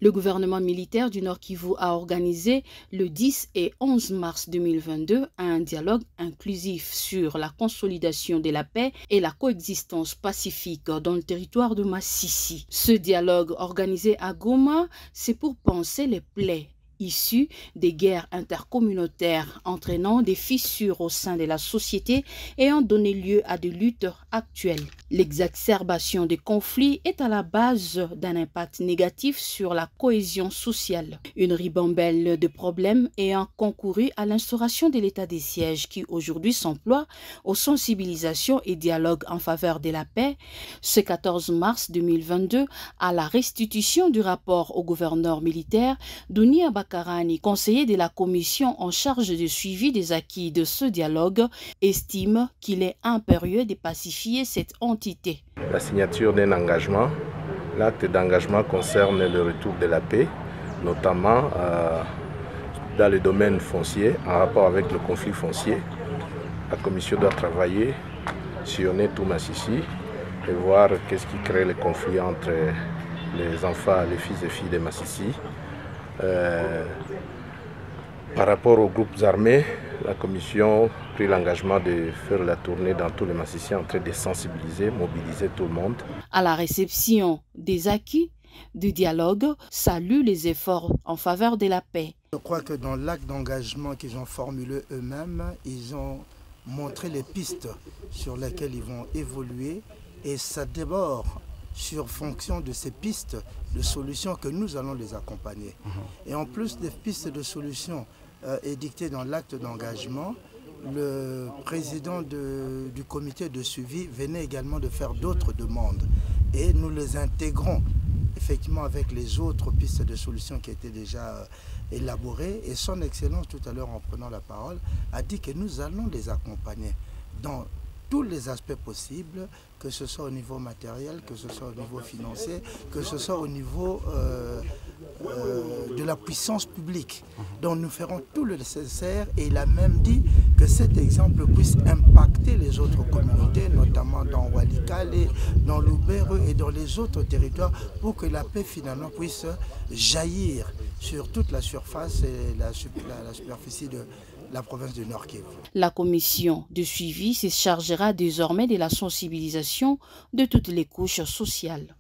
Le gouvernement militaire du Nord Kivu a organisé le 10 et 11 mars 2022 un dialogue inclusif sur la consolidation de la paix et la coexistence pacifique dans le territoire de Masisi. Ce dialogue organisé à Goma, c'est pour panser les plaies issus des guerres intercommunautaires entraînant des fissures au sein de la société et ont donné lieu à des luttes actuelles. L'exacerbation des conflits est à la base d'un impact négatif sur la cohésion sociale. Une ribambelle de problèmes ayant concouru à l'instauration de l'état des sièges qui aujourd'hui s'emploie aux sensibilisations et dialogues en faveur de la paix. Ce 14 mars 2022, à la restitution du rapport au gouverneur militaire, Dunia Bakarani, conseiller de la commission en charge du suivi des acquis de ce dialogue, estime qu'il est impérieux de pacifier cette entité. La signature d'un engagement, l'acte d'engagement concerne le retour de la paix, notamment dans le domaine foncier, en rapport avec le conflit foncier. La commission doit travailler, sillonner tout Masisi et voir qu'est-ce qui crée le conflit entre les enfants, les fils et filles de Masisi. Par rapport aux groupes armés, la commission a pris l'engagement de faire la tournée dans tous les Massisiens en train de sensibiliser, mobiliser tout le monde. À la réception des acquis du dialogue, salue les efforts en faveur de la paix. Je crois que dans l'acte d'engagement qu'ils ont formulé eux-mêmes, ils ont montré les pistes sur lesquelles ils vont évoluer et ça déborde sur fonction de ces pistes de solutions que nous allons les accompagner. Et en plus des pistes de solutions édictées dans l'acte d'engagement, le président du comité de suivi venait également de faire d'autres demandes et nous les intégrons effectivement avec les autres pistes de solutions qui étaient déjà élaborées et son Excellence tout à l'heure en prenant la parole a dit que nous allons les accompagner dans tous les aspects possibles, que ce soit au niveau matériel, que ce soit au niveau financier, que ce soit au niveau de la puissance publique. Donc nous ferons tout le nécessaire et il a même dit que cet exemple puisse impacter les autres communautés, notamment dans Walikale, dans Lubero et dans les autres territoires pour que la paix finalement puisse jaillir sur toute la surface et la superficie de la province du Nord Kivu. La commission de suivi se chargera désormais de la sensibilisation de toutes les couches sociales.